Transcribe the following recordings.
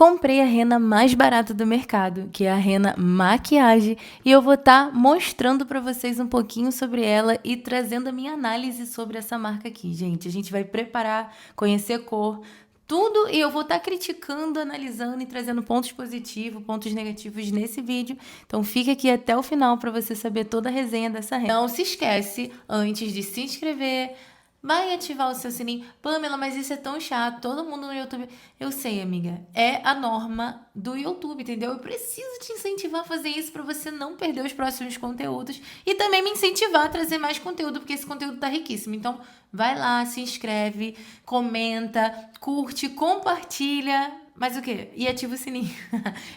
comprei a rena mais barata do mercado, que é a rena maquiagem, e eu vou estar mostrando para vocês um pouquinho sobre ela e trazendo a minha análise sobre essa marca aqui, gente. A gente vai preparar, conhecer a cor, tudo, e eu vou estar criticando, analisando e trazendo pontos positivos, pontos negativos nesse vídeo. Então fica aqui até o final para você saber toda a resenha dessa rena. Não se esquece, antes de se inscrever, vai ativar o seu sininho. Pamela, mas isso é tão chato. Todo mundo no YouTube... Eu sei, amiga. É a norma do YouTube, entendeu? Eu preciso te incentivar a fazer isso para você não perder os próximos conteúdos. E também me incentivar a trazer mais conteúdo, porque esse conteúdo tá riquíssimo. Então, vai lá, se inscreve, comenta, curte, compartilha. Mas o quê? E ativa o sininho.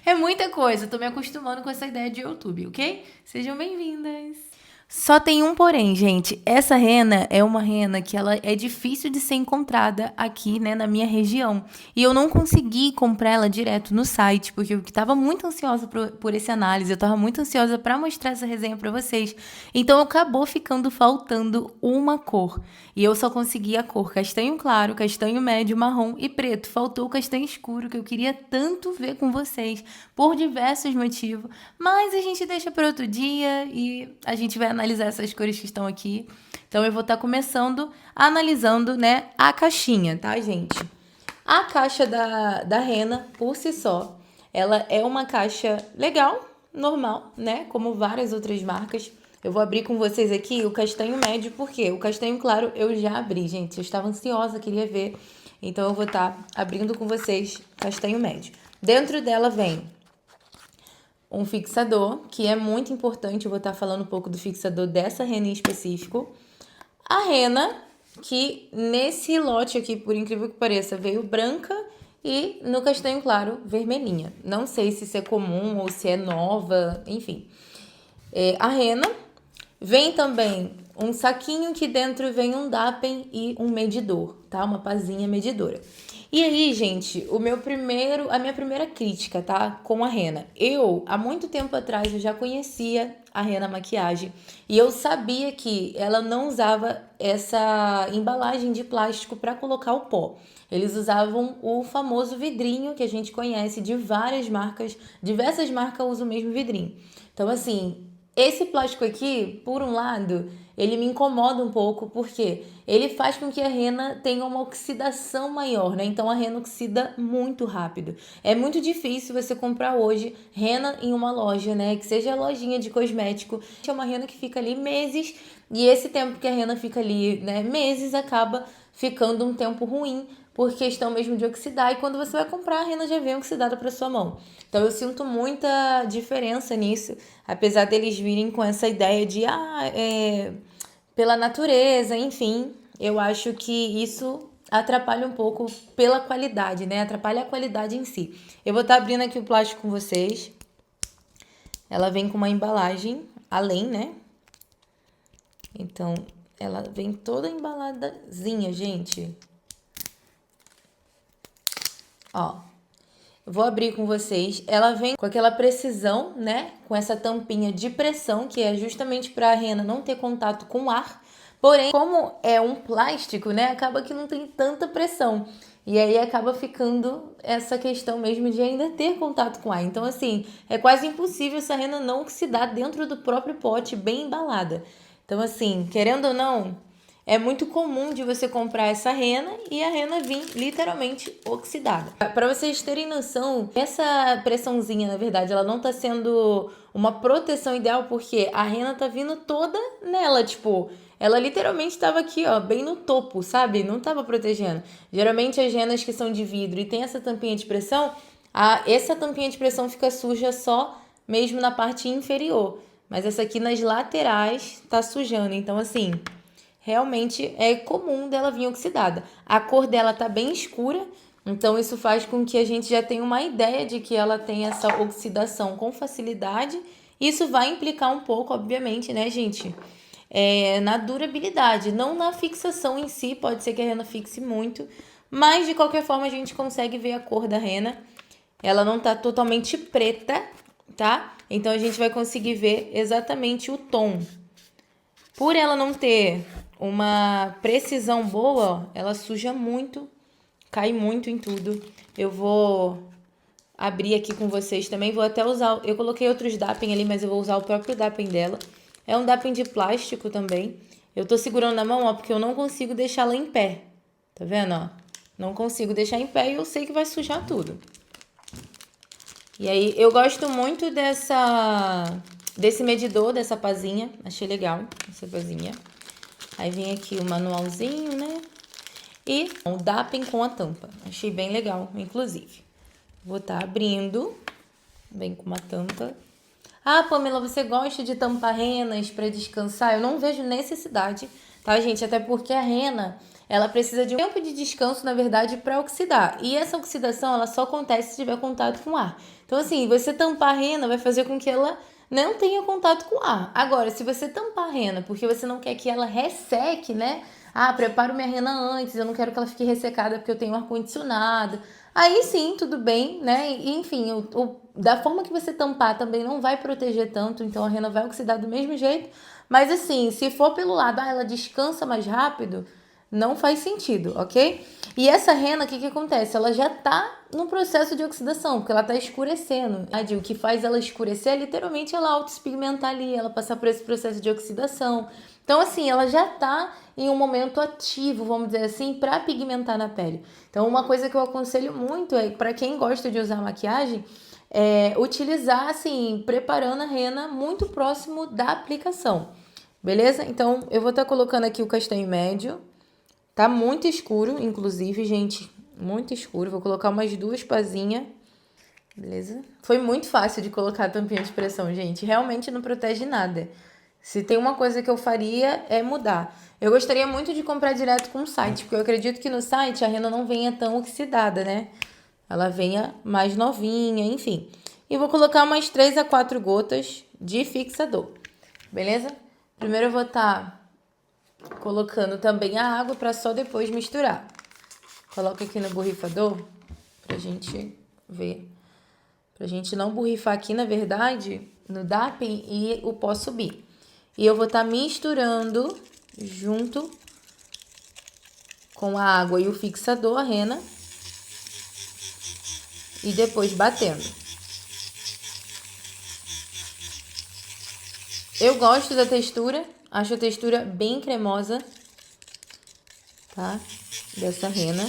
É muita coisa. Tô me acostumando com essa ideia de YouTube, ok? Sejam bem-vindas. Só tem um porém, gente. Essa rena é uma rena que ela é difícil de ser encontrada aqui, né, na minha região. E eu não consegui comprar ela direto no site, porque eu estava muito ansiosa por esse análise, eu estava muito ansiosa para mostrar essa resenha para vocês. Então acabou ficando faltando uma cor. E eu só consegui a cor castanho claro, castanho médio, marrom e preto. Faltou o castanho escuro, que eu queria tanto ver com vocês, por diversos motivos. Mas a gente deixa para outro dia e a gente vai analisar essas cores que estão aqui. Então eu vou estar começando analisando, né, a caixinha, tá, gente? A caixa da rena, por si só, ela é uma caixa legal, normal, né, como várias outras marcas. Eu vou abrir com vocês aqui o castanho médio, porque o castanho claro eu já abri, gente. Eu estava ansiosa, queria ver. Então eu vou estar abrindo com vocês castanho médio. Dentro dela vem um fixador, que é muito importante. Eu vou estar falando um pouco do fixador dessa rena em específico. A rena, que nesse lote aqui, por incrível que pareça, veio branca e no castanho claro, vermelhinha. Não sei se isso é comum ou se é nova, enfim. A rena. Vem também um saquinho que dentro vem um dappen e um medidor, tá? Uma pazinha medidora. E aí, gente, a minha primeira crítica, tá? Com a rena. Há muito tempo atrás, eu já conhecia a rena maquiagem e eu sabia que ela não usava essa embalagem de plástico para colocar o pó. Eles usavam o famoso vidrinho que a gente conhece de várias marcas, diversas marcas usam o mesmo vidrinho. Então, assim, esse plástico aqui, por um lado, ele me incomoda um pouco, porque ele faz com que a rena tenha uma oxidação maior, né? Então a rena oxida muito rápido. É muito difícil você comprar hoje rena em uma loja, né? Que seja lojinha de cosmético. É uma rena que fica ali meses, e esse tempo que a rena fica ali, né, meses, acaba ficando um tempo ruim, por questão mesmo de oxidar, e quando você vai comprar, a rena já vem oxidada para sua mão. Então eu sinto muita diferença nisso, apesar deles virem com essa ideia de pela natureza, enfim, eu acho que isso atrapalha um pouco pela qualidade, né? Atrapalha a qualidade em si. Eu vou estar abrindo aqui o plástico com vocês. Ela vem com uma embalagem além, né? Então, ela vem toda embaladazinha, gente. Ó, eu vou abrir com vocês. Ela vem com aquela precisão, né? Com essa tampinha de pressão, que é justamente para a rena não ter contato com o ar. Porém, como é um plástico, né? Acaba que não tem tanta pressão. E aí acaba ficando essa questão mesmo de ainda ter contato com ar. Então, assim, é quase impossível essa rena não oxidar dentro do próprio pote, bem embalada. Então, assim, querendo ou não, é muito comum de você comprar essa rena e a rena vir literalmente oxidada. Para vocês terem noção, essa pressãozinha, na verdade, ela não tá sendo uma proteção ideal, porque a rena tá vindo toda nela, tipo, ela literalmente tava aqui, ó, bem no topo, sabe? Não tava protegendo. Geralmente as renas que são de vidro e tem essa tampinha de pressão, essa tampinha de pressão fica suja só mesmo na parte inferior. Mas essa aqui nas laterais tá sujando. Então, assim, realmente é comum dela vir oxidada. A cor dela tá bem escura, então isso faz com que a gente já tenha uma ideia de que ela tem essa oxidação com facilidade. Isso vai implicar um pouco, obviamente, né, gente? Na durabilidade, não na fixação em si, pode ser que a rena fixe muito, mas de qualquer forma a gente consegue ver a cor da rena. Ela não tá totalmente preta, tá? Então a gente vai conseguir ver exatamente o tom. Por ela não ter uma precisão boa, ela suja muito, cai muito em tudo. Eu vou abrir aqui com vocês também. Vou até usar, eu coloquei outros dappen ali, mas eu vou usar o próprio dappen dela. É um dappen de plástico também. Eu tô segurando na mão, ó, porque eu não consigo deixá-la em pé. Tá vendo, ó? Não consigo deixar em pé e eu sei que vai sujar tudo. E aí, eu gosto muito desse medidor, dessa pazinha. Achei legal, essa pazinha. Aí vem aqui o manualzinho, né? E o dappen com a tampa. Achei bem legal, inclusive. Vou estar abrindo. Vem com uma tampa. Ah, Pamela, você gosta de tampar renas para descansar? Eu não vejo necessidade, tá, gente? Até porque a rena, ela precisa de um tempo de descanso, na verdade, para oxidar. E essa oxidação, ela só acontece se tiver contato com ar. Então, assim, você tampar a rena vai fazer com que ela não tenha contato com ar. Agora, se você tampar a rena porque você não quer que ela resseque, né? Ah, preparo minha rena antes, eu não quero que ela fique ressecada porque eu tenho ar-condicionado. Aí sim, tudo bem, né? E, enfim, da forma que você tampar também não vai proteger tanto, então a rena vai oxidar do mesmo jeito. Mas assim, se for pelo lado, ela descansa mais rápido, não faz sentido, ok? E essa rena, o que acontece? Ela já tá no processo de oxidação, porque ela tá escurecendo. O que faz ela escurecer é literalmente ela autopigmentar ali, ela passar por esse processo de oxidação. Então, assim, ela já tá em um momento ativo, vamos dizer assim, para pigmentar na pele. Então, uma coisa que eu aconselho muito é, para quem gosta de usar maquiagem, utilizar, assim, preparando a rena muito próximo da aplicação. Beleza? Então, eu vou estar colocando aqui o castanho médio. Tá muito escuro, inclusive, gente. Muito escuro. Vou colocar umas 2 pazinhas. Beleza? Foi muito fácil de colocar a tampinha de pressão, gente. Realmente não protege nada. Se tem uma coisa que eu faria é mudar. Eu gostaria muito de comprar direto com o site, porque eu acredito que no site a rena não venha tão oxidada, né? Ela venha mais novinha, enfim. E vou colocar umas 3 a 4 gotas de fixador. Beleza? Primeiro eu vou estar colocando também a água para só depois misturar. Coloca aqui no borrifador pra gente ver. Pra gente não borrifar aqui, na verdade, no dappen e o pó subir. E eu vou estar misturando junto com a água e o fixador, a rena. E depois batendo. Eu gosto da textura, acho a textura bem cremosa, tá? Dessa rena.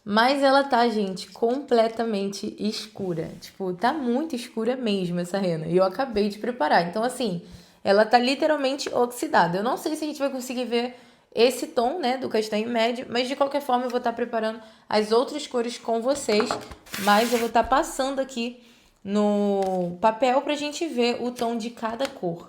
Mas ela tá, gente, completamente escura. Tipo, tá muito escura mesmo essa rena. E eu acabei de preparar. Então, assim, ela tá literalmente oxidada. Eu não sei se a gente vai conseguir ver esse tom, né, do castanho médio. Mas, de qualquer forma, eu vou estar preparando as outras cores com vocês. Mas eu vou estar passando aqui no papel pra gente ver o tom de cada cor.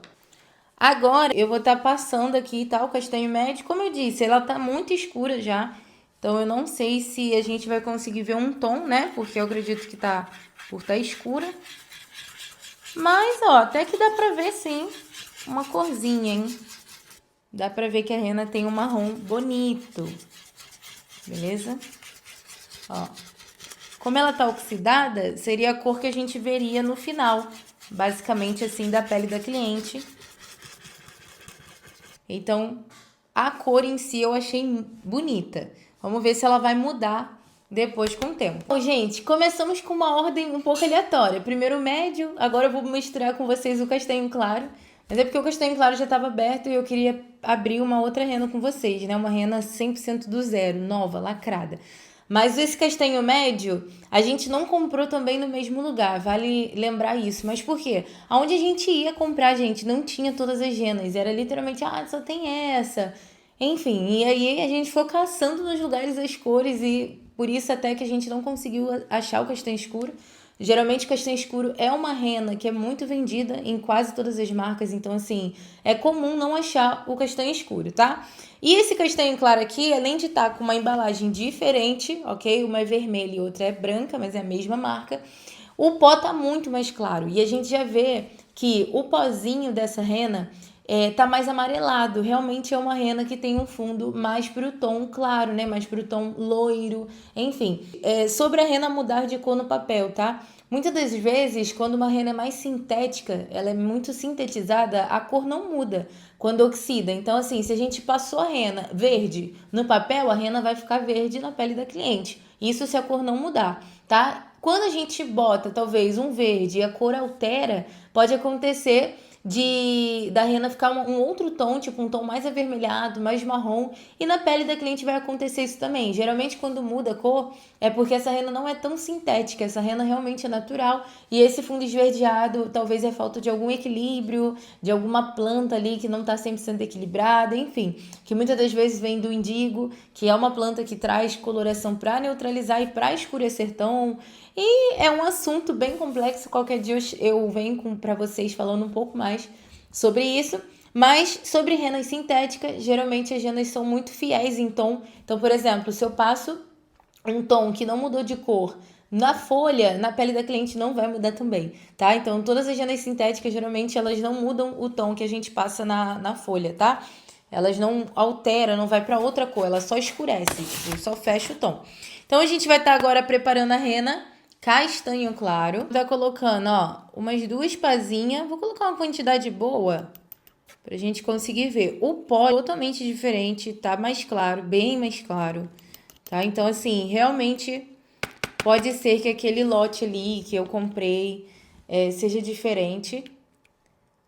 Agora, eu vou estar passando aqui, tá, o castanho médio. Como eu disse, ela tá muito escura já. Então, eu não sei se a gente vai conseguir ver um tom, né? Porque eu acredito que tá por estar escura. Mas, ó, até que dá pra ver, sim, uma corzinha, hein? Dá pra ver que a rena tem um marrom bonito. Beleza? Ó. Como ela tá oxidada, seria a cor que a gente veria no final. Basicamente, assim, da pele da cliente. Então, a cor em si eu achei bonita. Vamos ver se ela vai mudar depois com o tempo. Bom, gente, começamos com uma ordem um pouco aleatória. Primeiro o médio, agora eu vou misturar com vocês o castanho claro. Mas é porque o castanho claro já estava aberto e eu queria abrir uma outra rena com vocês, né? Uma rena 100% do zero, nova, lacrada. Mas esse castanho médio, a gente não comprou também no mesmo lugar, vale lembrar isso. Mas por quê? Aonde a gente ia comprar, gente, não tinha todas as renas. Era literalmente, só tem essa. Enfim, e aí a gente foi caçando nos lugares as cores e por isso até que a gente não conseguiu achar o castanho escuro. Geralmente o castanho escuro é uma rena que é muito vendida em quase todas as marcas, então assim, é comum não achar o castanho escuro, tá? E esse castanho claro aqui, além de estar com uma embalagem diferente, ok? Uma é vermelha e outra é branca, mas é a mesma marca. O pó tá muito mais claro e a gente já vê que o pozinho dessa rena tá mais amarelado. Realmente é uma rena que tem um fundo mais pro tom claro, né? Mais pro tom loiro. Enfim, sobre a rena mudar de cor no papel, tá? Muitas das vezes, quando uma rena é mais sintética, ela é muito sintetizada, a cor não muda quando oxida. Então, assim, se a gente passou a rena verde no papel, a rena vai ficar verde na pele da cliente. Isso se a cor não mudar, tá? Quando a gente bota talvez um verde e a cor altera, pode acontecer da rena ficar um outro tom, tipo um tom mais avermelhado, mais marrom, e na pele da cliente vai acontecer isso também. Geralmente quando muda a cor é porque essa rena não é tão sintética, essa rena realmente é natural, e esse fundo esverdeado talvez é falta de algum equilíbrio, de alguma planta ali que não está sempre sendo equilibrada, enfim, que muitas das vezes vem do indigo, que é uma planta que traz coloração para neutralizar e para escurecer tom. E é um assunto bem complexo. Qualquer dia eu venho para vocês falando um pouco mais sobre isso. Mas sobre renas sintéticas, geralmente as renas são muito fiéis em tom. Então, por exemplo, se eu passo um tom que não mudou de cor na folha, na pele da cliente não vai mudar também, tá? Então, todas as renas sintéticas, geralmente, elas não mudam o tom que a gente passa na folha, tá? Elas não alteram, não vai para outra cor, ela só escurece, tipo, só fecha o tom. Então, a gente vai estar agora preparando a rena castanho claro. Vai colocando, ó, umas 2 pazinhas. Vou colocar uma quantidade boa pra gente conseguir ver. O pó é totalmente diferente, tá mais claro, bem mais claro, tá? Então, assim, realmente pode ser que aquele lote ali que eu comprei seja diferente,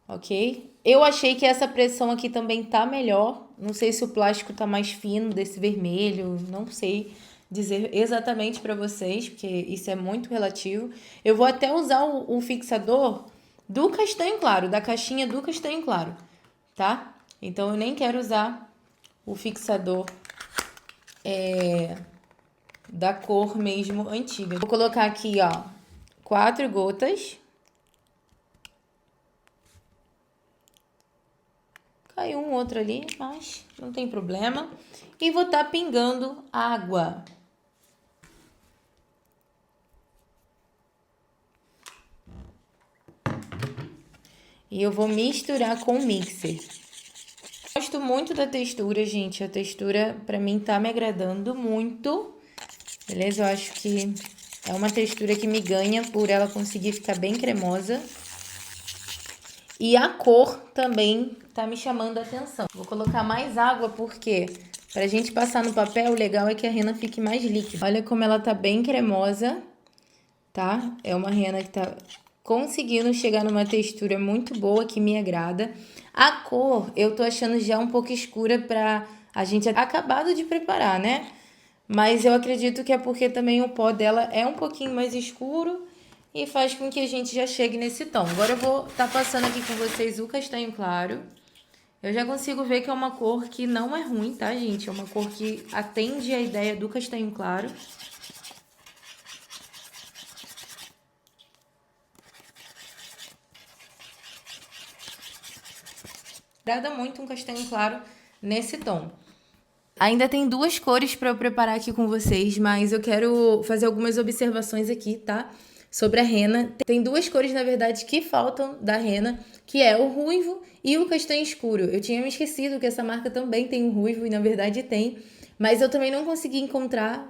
ok? Eu achei que essa pressão aqui também tá melhor. Não sei se o plástico tá mais fino desse vermelho, não sei dizer exatamente para vocês, porque isso é muito relativo. Eu vou até usar o fixador do castanho claro, da caixinha do castanho claro, tá? Então eu nem quero usar o fixador da cor mesmo antiga. Vou colocar aqui, ó, 4 gotas. Caiu um outro ali, mas não tem problema. E vou estar pingando água. E eu vou misturar com o mixer. Gosto muito da textura, gente. A textura, pra mim, tá me agradando muito. Beleza? Eu acho que é uma textura que me ganha por ela conseguir ficar bem cremosa. E a cor também tá me chamando a atenção. Vou colocar mais água porque pra gente passar no papel, o legal é que a rena fique mais líquida. Olha como ela tá bem cremosa, tá? É uma rena que tá conseguindo chegar numa textura muito boa, que me agrada. A cor, eu tô achando já um pouco escura pra a gente acabado de preparar, né? Mas eu acredito que é porque também o pó dela é um pouquinho mais escuro e faz com que a gente já chegue nesse tom. Agora eu vou estar passando aqui com vocês o castanho claro. Eu já consigo ver que é uma cor que não é ruim, tá, gente? É uma cor que atende a ideia do castanho claro. Agrada muito um castanho claro nesse tom. Ainda tem 2 cores para eu preparar aqui com vocês, mas eu quero fazer algumas observações aqui, tá? Sobre a rena. Tem 2 cores, na verdade, que faltam da rena, que é o ruivo e o castanho escuro. Eu tinha me esquecido que essa marca também tem o ruivo, e na verdade tem. Mas eu também não consegui encontrar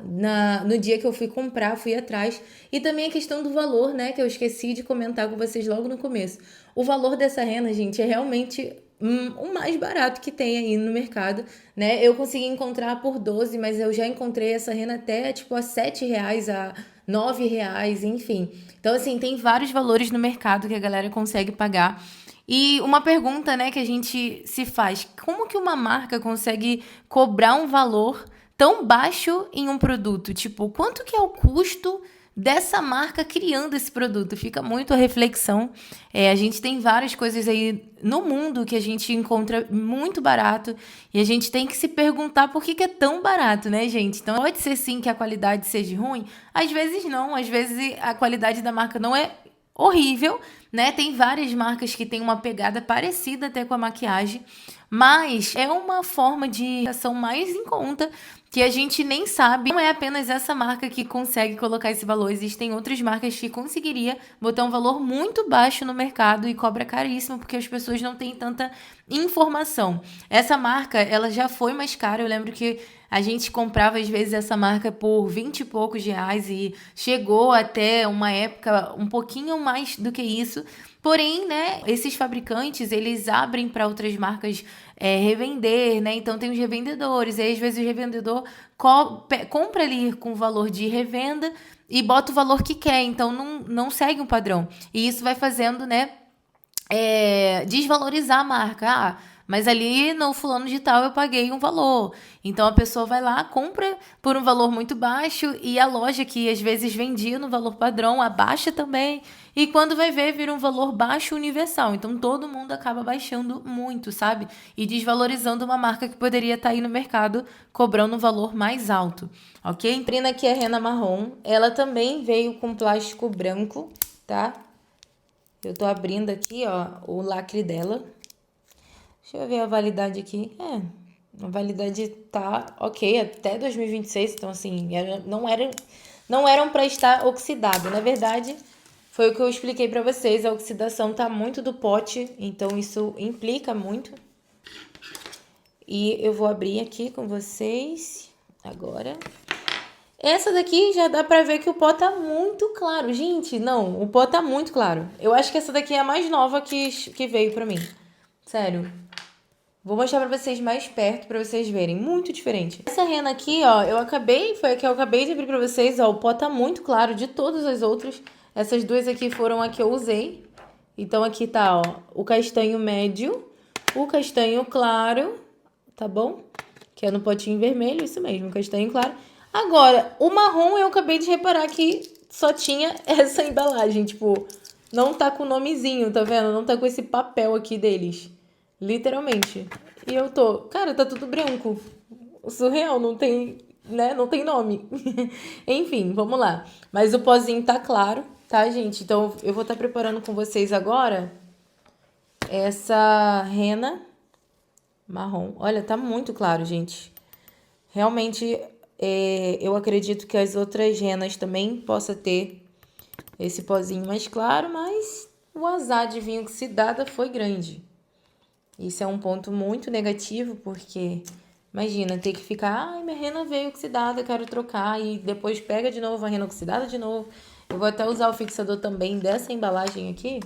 no dia que eu fui comprar, fui atrás. E também a questão do valor, né? Que eu esqueci de comentar com vocês logo no começo. O valor dessa rena, gente, é realmente o mais barato que tem aí no mercado, né? Eu consegui encontrar por 12, mas eu já encontrei essa rena até, tipo, a 7 reais, a 9 reais, enfim. Então, assim, tem vários valores no mercado que a galera consegue pagar. E uma pergunta, né, que a gente se faz: como que uma marca consegue cobrar um valor tão baixo em um produto? Tipo, quanto que é o custo dessa marca criando esse produto? Fica muito a reflexão. A gente tem várias coisas aí no mundo que a gente encontra muito barato e a gente tem que se perguntar por que é tão barato, né, gente? Então, pode ser sim que a qualidade seja ruim, às vezes não, às vezes a qualidade da marca não é horrível, né? Tem várias marcas que têm uma pegada parecida até com a maquiagem, mas é uma forma de ação mais em conta que a gente nem sabe. Não é apenas essa marca que consegue colocar esse valor, existem outras marcas que conseguiria botar um valor muito baixo no mercado e cobra caríssimo porque as pessoas não têm tanta informação. Essa marca, ela já foi mais cara, eu lembro que a gente comprava às vezes essa marca por 20 e poucos reais e chegou até uma época um pouquinho mais do que isso. Porém, né, esses fabricantes, eles abrem para outras marcas revender, né? Então tem os revendedores, e aí às vezes o revendedor compra ali com valor de revenda e bota o valor que quer, então não segue um padrão. E isso vai fazendo, né, desvalorizar a marca. Ah, mas ali no fulano de tal eu paguei um valor. Então a pessoa vai lá, compra por um valor muito baixo e a loja que às vezes vendia no valor padrão abaixa também. E quando vai ver, vira um valor baixo universal. Então todo mundo acaba baixando muito, sabe? E desvalorizando uma marca que poderia estar aí no mercado cobrando um valor mais alto, ok? A prina aqui é a rena marrom. Ela também veio com plástico branco, tá? Eu tô abrindo aqui, ó, o lacre dela. Deixa eu ver a validade aqui. A validade tá ok até 2026, então assim, não eram para estar oxidado. Na verdade, foi o que eu expliquei para vocês, a oxidação tá muito do pote, então isso implica muito. E eu vou abrir aqui com vocês agora. Essa daqui já dá pra ver que o pó tá muito claro. Gente, não, o pó tá muito claro. Eu acho que essa daqui é a mais nova que veio pra mim. Sério. Vou mostrar pra vocês mais perto pra vocês verem. Muito diferente. Essa rena aqui, ó, foi a que eu acabei de abrir pra vocês, ó. O pó tá muito claro de todas as outras. Essas duas aqui foram a que eu usei. Então aqui tá, ó, o castanho médio, o castanho claro, tá bom? Que é no potinho vermelho, isso mesmo, castanho claro. Agora, o marrom eu acabei de reparar que só tinha essa embalagem, tipo, não tá com o nomezinho, tá vendo? Não tá com esse papel aqui deles, literalmente. E eu tô, cara, tá tudo branco, surreal, não tem, né? Não tem nome. Enfim, vamos lá. Mas o pozinho tá claro, tá, gente? Então eu vou estar preparando com vocês agora essa rena marrom. Olha, tá muito claro, gente. Realmente, eu acredito que as outras renas também possa ter esse pozinho mais claro, mas o azar de vir oxidada foi grande. Isso é um ponto muito negativo, porque imagina, ter que ficar, ai, minha rena veio oxidada, quero trocar, e depois pega de novo a rena oxidada de novo. Eu vou até usar o fixador também dessa embalagem aqui.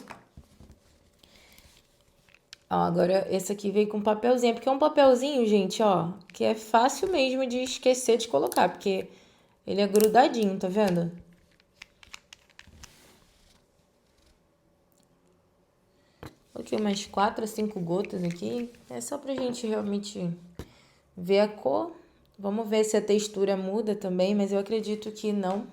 Ó, agora esse aqui veio com papelzinho, porque é um papelzinho, gente, ó, que é fácil mesmo de esquecer de colocar, porque ele é grudadinho, tá vendo? Coloquei umas 4 a 5 gotas aqui, é só pra gente realmente ver a cor. Vamos ver se a textura muda também, mas eu acredito que não.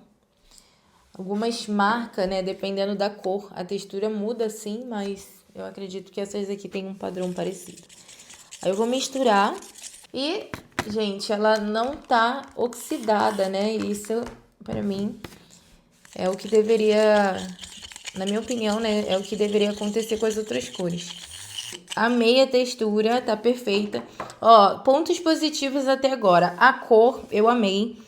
Algumas marcas, né, dependendo da cor, a textura muda sim, mas eu acredito que essas aqui tem um padrão parecido. Aí eu vou misturar e, gente, ela não tá oxidada, né? Isso, pra mim, é o que deveria, na minha opinião, né, é o que deveria acontecer com as outras cores. Amei a textura, tá perfeita. Ó, pontos positivos até agora. A cor, eu amei.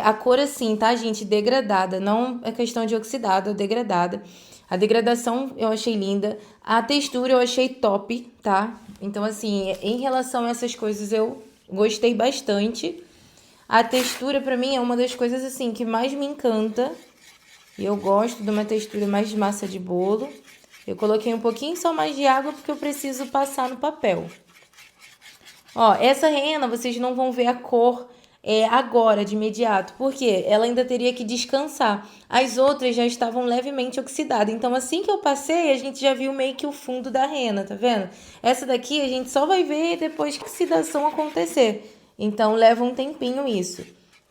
A cor assim, tá, gente? Degradada. Não é questão de oxidada, degradada. A degradação eu achei linda. A textura eu achei top, tá? Então, assim, em relação a essas coisas, eu gostei bastante. A textura, pra mim, é uma das coisas, assim, que mais me encanta. E eu gosto de uma textura mais de massa de bolo. Eu coloquei um pouquinho só mais de água porque eu preciso passar no papel. Ó, essa rena vocês não vão ver a cor agora, de imediato, porque ela ainda teria que descansar. As outras já estavam levemente oxidadas. Então, assim que eu passei, a gente já viu meio que o fundo da rena, tá vendo? Essa daqui a gente só vai ver depois que a oxidação acontecer. Então, leva um tempinho isso,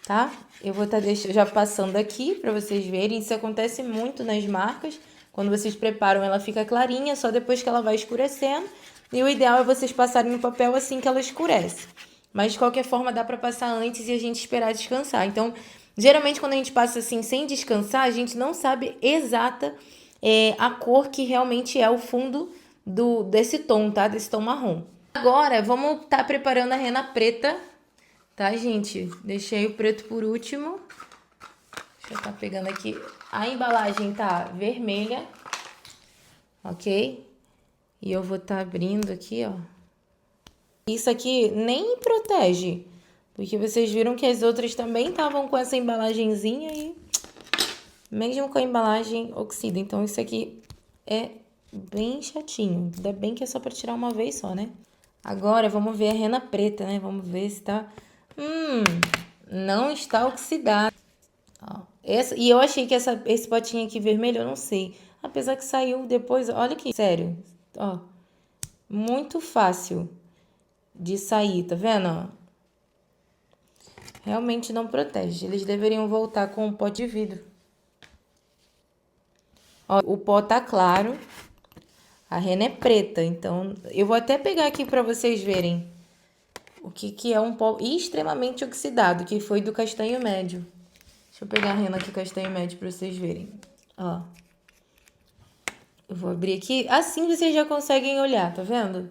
tá? Eu vou estar já passando aqui para vocês verem. Isso acontece muito nas marcas. Quando vocês preparam, ela fica clarinha, só depois que ela vai escurecendo. E o ideal é vocês passarem no papel assim que ela escurece. Mas de qualquer forma dá para passar antes e a gente esperar descansar. Então, geralmente quando a gente passa assim sem descansar, a gente não sabe exata a cor que realmente é o fundo desse tom, tá? Desse tom marrom. Agora, vamos estar preparando a rena preta, tá, gente? Deixei o preto por último. Deixa eu estar pegando aqui. A embalagem tá vermelha, ok? E eu vou estar abrindo aqui, ó. Isso aqui nem protege, porque vocês viram que as outras também estavam com essa embalagenzinha e mesmo com a embalagem oxida. Então isso aqui é bem chatinho. Ainda bem que é só para tirar uma vez só, né? Agora vamos ver a rena preta, né? Vamos ver se tá... não está oxidada. Ó, E eu achei que esse potinho aqui vermelho, eu não sei. Apesar que saiu depois, olha aqui, sério. Ó, muito fácil de sair, tá vendo, ó? Realmente não protege. Eles deveriam voltar com o pote de vidro. Ó, o pó tá claro. A rena é preta, então eu vou até pegar aqui para vocês verem o que é um pó extremamente oxidado, que foi do castanho médio. Deixa eu pegar a rena aqui castanho médio para vocês verem. Ó. Eu vou abrir aqui, assim vocês já conseguem olhar, tá vendo?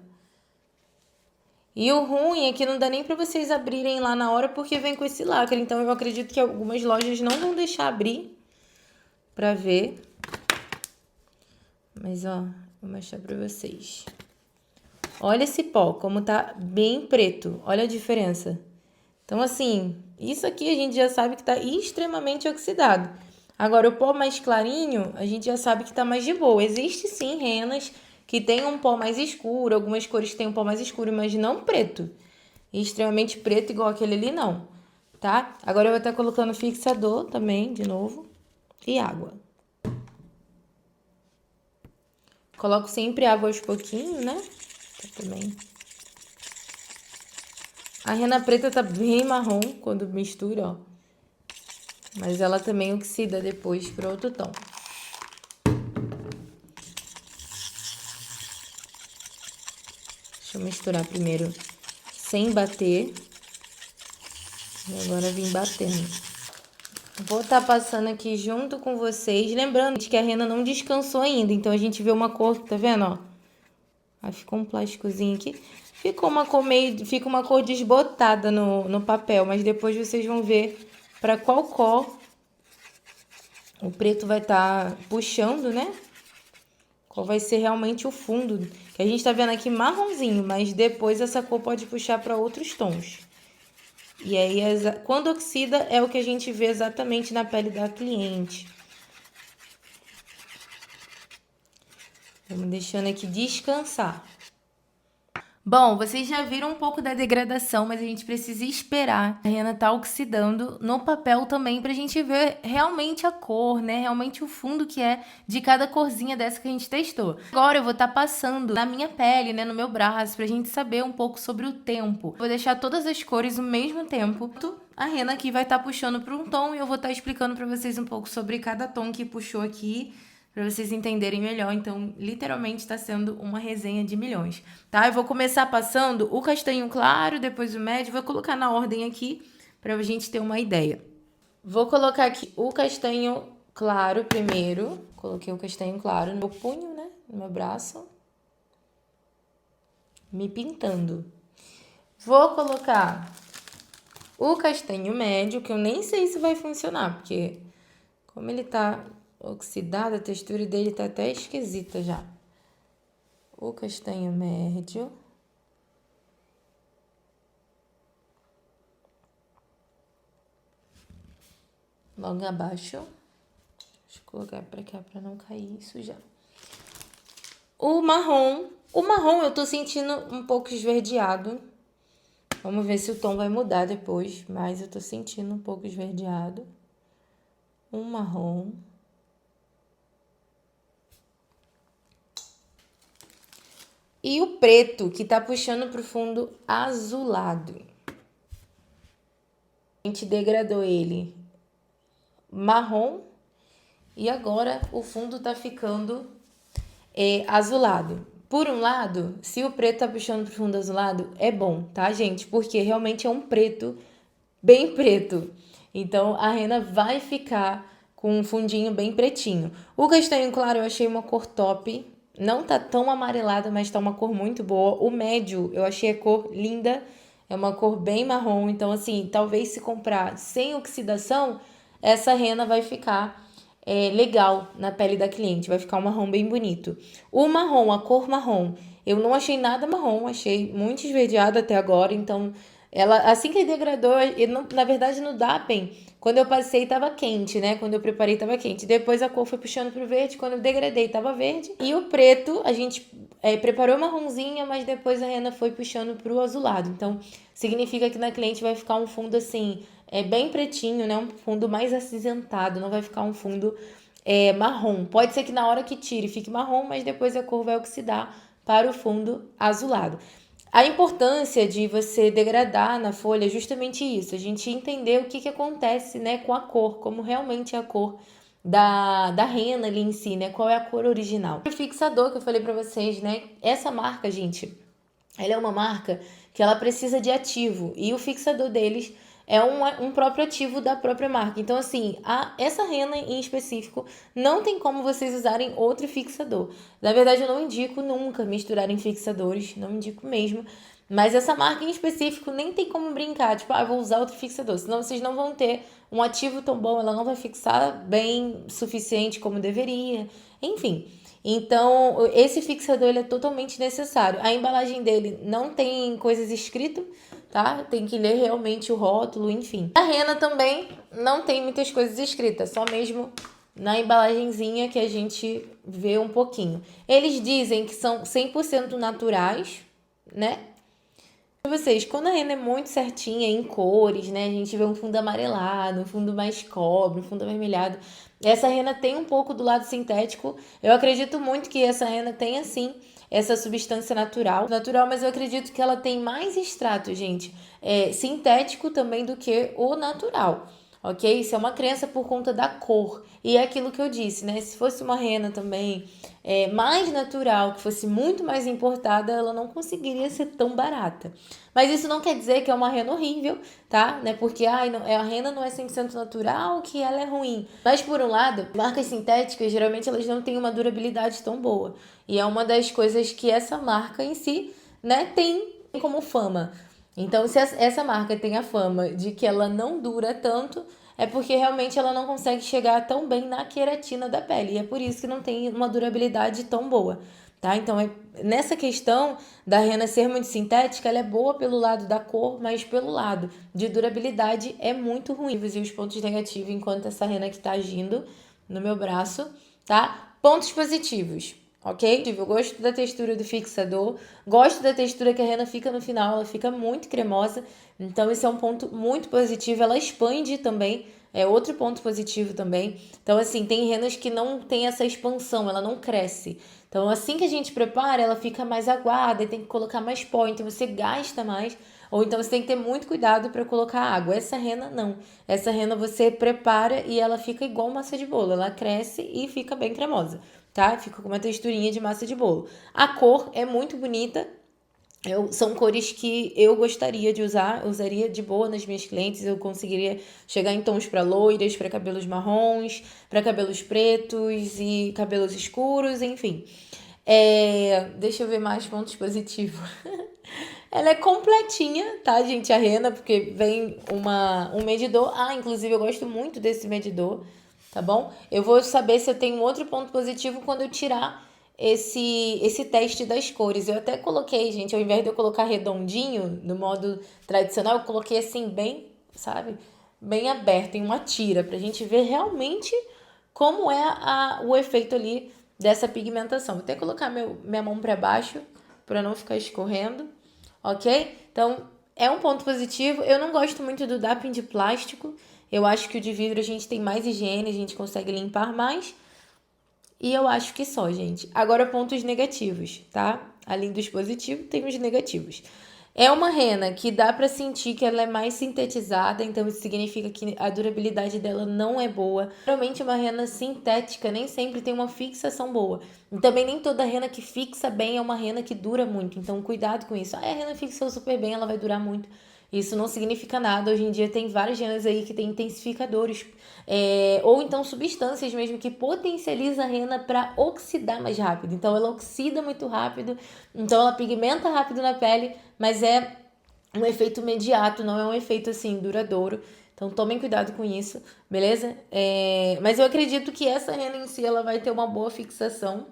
E o ruim é que não dá nem para vocês abrirem lá na hora porque vem com esse lacre, então eu acredito que algumas lojas não vão deixar abrir para ver. Mas ó, vou mostrar para vocês. Olha esse pó, como tá bem preto. Olha a diferença. Então, assim, isso aqui a gente já sabe que tá extremamente oxidado. Agora, o pó mais clarinho, a gente já sabe que tá mais de boa. Existe sim renas que tem um pó mais escuro, algumas cores que tem um pó mais escuro, mas não preto. E extremamente preto igual aquele ali, não. Tá? Agora eu vou estar colocando fixador também, de novo. E água. Coloco sempre água aos pouquinhos, né? Também. A rena preta tá bem marrom quando mistura, ó. Mas ela também oxida depois para outro tom. Deixa eu misturar primeiro sem bater. E agora vim batendo. Vou estar passando aqui junto com vocês. Lembrando que a rena não descansou ainda. Então a gente vê uma cor, tá vendo, ó? Aí ficou um plásticozinho aqui. Fica uma cor desbotada no papel, mas depois vocês vão ver para qual cor o preto vai estar puxando, né? Qual vai ser realmente o fundo. Que a gente tá vendo aqui marronzinho, mas depois essa cor pode puxar para outros tons. E aí, quando oxida, é o que a gente vê exatamente na pele da cliente. Vamos deixando aqui descansar. Bom, vocês já viram um pouco da degradação, mas a gente precisa esperar a rena tá oxidando no papel também pra gente ver realmente a cor, né? Realmente o fundo que é de cada corzinha dessa que a gente testou. Agora eu vou estar passando na minha pele, né, no meu braço, pra gente saber um pouco sobre o tempo. Vou deixar todas as cores no mesmo tempo. A rena aqui vai estar puxando para um tom e eu vou estar explicando pra vocês um pouco sobre cada tom que puxou aqui, para vocês entenderem melhor. Então, literalmente está sendo uma resenha de milhões, tá? Eu vou começar passando o castanho claro, depois o médio, vou colocar na ordem aqui para a gente ter uma ideia. Vou colocar aqui o castanho claro primeiro. Coloquei o castanho claro no meu punho, né? No meu braço. Me pintando. Vou colocar o castanho médio, que eu nem sei se vai funcionar, porque como ele tá oxidado, a textura dele tá até esquisita já. O castanho médio. Logo abaixo. Deixa eu colocar pra cá pra não cair isso já. O marrom. O marrom eu tô sentindo um pouco esverdeado. Vamos ver se o tom vai mudar depois, mas eu tô sentindo um pouco esverdeado. Um marrom. E o preto, que tá puxando pro fundo azulado. A gente degradou ele marrom. E agora o fundo tá ficando azulado. Por um lado, se o preto tá puxando pro fundo azulado, é bom, tá, gente? Porque realmente é um preto bem preto. Então, a rena vai ficar com um fundinho bem pretinho. O castanho claro eu achei uma cor top. Não tá tão amarelada, mas tá uma cor muito boa. O médio eu achei a cor linda. É uma cor bem marrom. Então, assim, talvez se comprar sem oxidação, essa rena vai ficar legal na pele da cliente. Vai ficar um marrom bem bonito. O marrom, a cor marrom, eu não achei nada marrom. Achei muito esverdeado até agora. Então, ela, assim que degradou, na verdade no Dappen, quando eu passei tava quente, né? Quando eu preparei tava quente. Depois a cor foi puxando pro verde, quando eu degradei tava verde. E o preto, a gente preparou marronzinha, mas depois a rena foi puxando pro azulado. Então, significa que na cliente vai ficar um fundo assim, bem pretinho, né? Um fundo mais acinzentado, não vai ficar um fundo marrom. Pode ser que na hora que tire fique marrom, mas depois a cor vai oxidar para o fundo azulado. A importância de você degradar na folha é justamente isso, a gente entender o que acontece, né, com a cor, como realmente é a cor da rena ali em si, né, qual é a cor original. O fixador que eu falei pra vocês, né, essa marca, gente, ela é uma marca que ela precisa de ativo e o fixador deles é um próprio ativo da própria marca. Então, assim, essa rena em específico não tem como vocês usarem outro fixador. Na verdade, eu não indico nunca misturarem fixadores, não indico mesmo. Mas essa marca em específico nem tem como brincar, tipo, eu vou usar outro fixador, senão vocês não vão ter um ativo tão bom, ela não vai fixar bem suficiente como deveria, enfim. Então, esse fixador ele é totalmente necessário. A embalagem dele não tem coisas escritas, tá? Tem que ler realmente o rótulo, enfim. A rena também não tem muitas coisas escritas, só mesmo na embalagenzinha que a gente vê um pouquinho. Eles dizem que são 100% naturais, né? Vocês, quando a rena é muito certinha em cores, né? A gente vê um fundo amarelado, um fundo mais cobre, um fundo avermelhado. Essa rena tem um pouco do lado sintético. Eu acredito muito que essa rena tenha, sim, essa substância natural, mas eu acredito que ela tem mais extrato, gente, sintético também do que o natural. Ok? Isso é uma crença por conta da cor. E é aquilo que eu disse, né? Se fosse uma rena também mais natural, que fosse muito mais importada, ela não conseguiria ser tão barata. Mas isso não quer dizer que é uma rena horrível, tá? Né? Porque a rena não é 100% natural, que ela é ruim. Mas por um lado, marcas sintéticas, geralmente elas não têm uma durabilidade tão boa. E é uma das coisas que essa marca em si, né, tem como fama. Então, se essa marca tem a fama de que ela não dura tanto, é porque realmente ela não consegue chegar tão bem na queratina da pele. E é por isso que não tem uma durabilidade tão boa, tá? Então, nessa questão da rena ser muito sintética, ela é boa pelo lado da cor, mas pelo lado de durabilidade é muito ruim. E os pontos negativos enquanto essa rena que tá agindo no meu braço, tá? Pontos positivos. Ok? Eu gosto da textura do fixador, gosto da textura que a rena fica no final, ela fica muito cremosa, então esse é um ponto muito positivo, ela expande também, é outro ponto positivo também. Então assim, tem renas que não tem essa expansão, ela não cresce. Então assim que a gente prepara, ela fica mais aguada e tem que colocar mais pó, então você gasta mais, ou então você tem que ter muito cuidado para colocar água. Essa rena não. Essa rena você prepara e ela fica igual massa de bolo, ela cresce e fica bem cremosa, tá? Fica com uma texturinha de massa de bolo. A cor é muito bonita. São cores que eu gostaria de usar, eu usaria de boa nas minhas clientes, eu conseguiria chegar em tons para loiras, para cabelos marrons, para cabelos pretos e cabelos escuros, enfim. Deixa eu ver mais pontos positivos. Ela é completinha, tá, gente? A rena, porque vem um medidor. Inclusive eu gosto muito desse medidor, tá bom? Eu vou saber se eu tenho outro ponto positivo quando eu tirar esse teste das cores. Eu até coloquei, gente, ao invés de eu colocar redondinho no modo tradicional, eu coloquei assim bem, sabe? Bem aberto, em uma tira, pra gente ver realmente como é o efeito ali dessa pigmentação. Vou até colocar minha mão para baixo para não ficar escorrendo, ok? Então, é um ponto positivo. Eu não gosto muito do DAP de plástico. Eu acho que o de vidro a gente tem mais higiene, a gente consegue limpar mais. E eu acho que só, gente. Agora, pontos negativos, tá? Além dos positivos, tem os negativos. É uma rena que dá pra sentir que ela é mais sintetizada, então isso significa que a durabilidade dela não é boa. Geralmente uma rena sintética nem sempre tem uma fixação boa. E também nem toda rena que fixa bem é uma rena que dura muito, então cuidado com isso. A rena fixou super bem, ela vai durar muito. Isso não significa nada. Hoje em dia tem várias renas aí que tem intensificadores, ou então substâncias mesmo que potencializam a rena para oxidar mais rápido. Então ela oxida muito rápido, então ela pigmenta rápido na pele, mas é um efeito imediato, não é um efeito assim duradouro. Então tomem cuidado com isso, beleza? Mas eu acredito que essa rena em si ela vai ter uma boa fixação,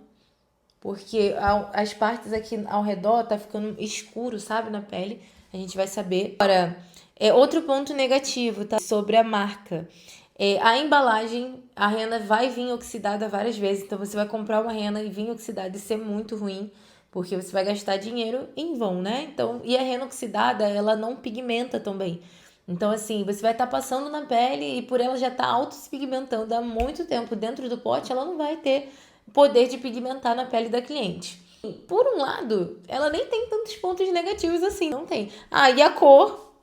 porque as partes aqui ao redor tá ficando escuro, sabe, na pele. A gente vai saber. Agora, outro ponto negativo, tá? Sobre a marca. A embalagem, a rena vai vir oxidada várias vezes. Então, você vai comprar uma rena e vir oxidada e ser muito ruim, porque você vai gastar dinheiro em vão, né? Então, e a rena oxidada, ela não pigmenta tão bem. Então, assim, você vai estar passando na pele e por ela já estar auto se pigmentando há muito tempo dentro do pote, ela não vai ter poder de pigmentar na pele da cliente. Por um lado, ela nem tem tantos pontos negativos assim, não tem. Ah, e a cor,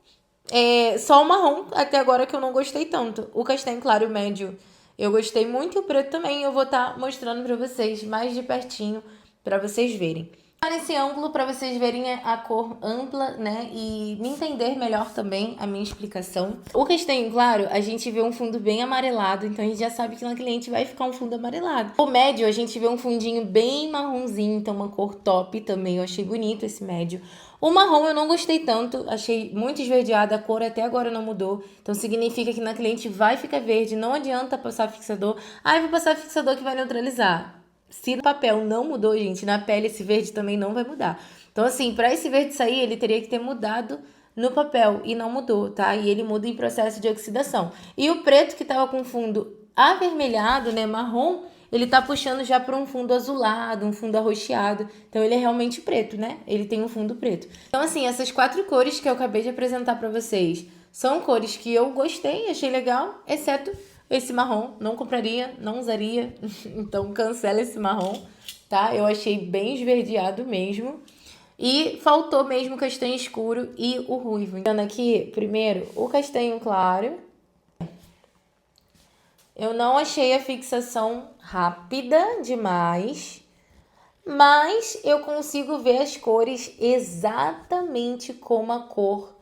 só o marrom, até agora que eu não gostei tanto. O castanho claro e o médio, eu gostei muito. E o preto também, eu vou estar mostrando pra vocês mais de pertinho, pra vocês verem. Nesse ângulo, para vocês verem a cor ampla, né, e me entender melhor também a minha explicação. O castanho claro, a gente vê um fundo bem amarelado, então a gente já sabe que na cliente vai ficar um fundo amarelado. O médio, a gente vê um fundinho bem marronzinho, então uma cor top também, eu achei bonito esse médio. O marrom eu não gostei tanto, achei muito esverdeado, a cor até agora não mudou, então significa que na cliente vai ficar verde, não adianta passar fixador. Ah, eu vou passar fixador que vai neutralizar. Se no papel não mudou, gente, na pele esse verde também não vai mudar. Então, assim, para esse verde sair, ele teria que ter mudado no papel e não mudou, tá? E ele muda em processo de oxidação. E o preto que tava com fundo avermelhado, né, marrom, ele tá puxando já para um fundo azulado, um fundo arroxeado. Então, ele é realmente preto, né? Ele tem um fundo preto. Então, assim, essas 4 cores que eu acabei de apresentar para vocês são cores que eu gostei, achei legal, exceto esse marrom, não compraria, não usaria, então cancela esse marrom, tá? Eu achei bem esverdeado mesmo. E faltou mesmo o castanho escuro e o ruivo. Então aqui, primeiro, o castanho claro. Eu não achei a fixação rápida demais, mas eu consigo ver as cores exatamente como a cor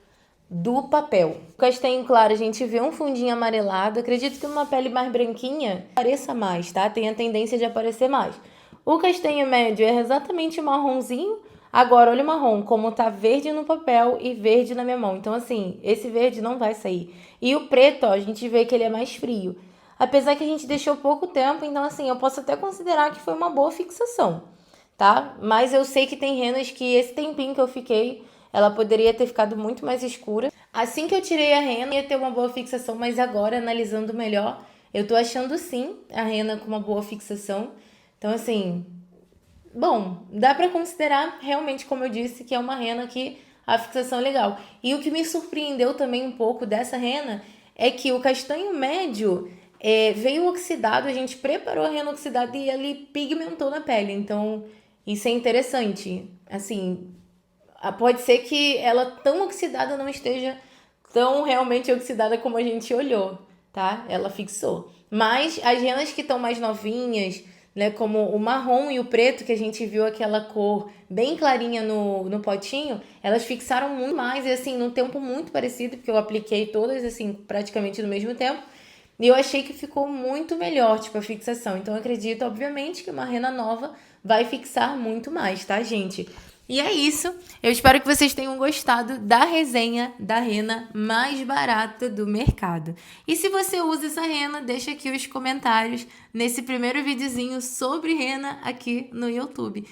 do papel. O castanho claro, a gente vê um fundinho amarelado. Acredito que uma pele mais branquinha apareça mais, tá? Tem a tendência de aparecer mais. O castanho médio é exatamente marronzinho. Agora, olha o marrom, como tá verde no papel e verde na minha mão. Então, assim, esse verde não vai sair. E o preto, ó, a gente vê que ele é mais frio. Apesar que a gente deixou pouco tempo, então, assim, eu posso até considerar que foi uma boa fixação, tá? Mas eu sei que tem renas que esse tempinho que eu fiquei, ela poderia ter ficado muito mais escura. Assim que eu tirei a rena, ia ter uma boa fixação, mas agora, analisando melhor, eu tô achando sim a rena com uma boa fixação. Então, assim, bom, dá pra considerar realmente, como eu disse, que é uma rena que a fixação é legal. E o que me surpreendeu também um pouco dessa rena é que o castanho médio veio oxidado, a gente preparou a rena oxidada e ele pigmentou na pele. Então, isso é interessante. Assim, pode ser que ela tão oxidada não esteja tão realmente oxidada como a gente olhou, tá? Ela fixou. Mas as renas que estão mais novinhas, né, como o marrom e o preto, que a gente viu aquela cor bem clarinha no potinho, elas fixaram muito mais e assim, num tempo muito parecido, porque eu apliquei todas assim, praticamente no mesmo tempo. E eu achei que ficou muito melhor, tipo, a fixação. Então, eu acredito, obviamente, que uma rena nova vai fixar muito mais, tá, gente? E é isso. Eu espero que vocês tenham gostado da resenha da rena mais barata do mercado. E se você usa essa rena, deixa aqui os comentários nesse primeiro videozinho sobre rena aqui no YouTube.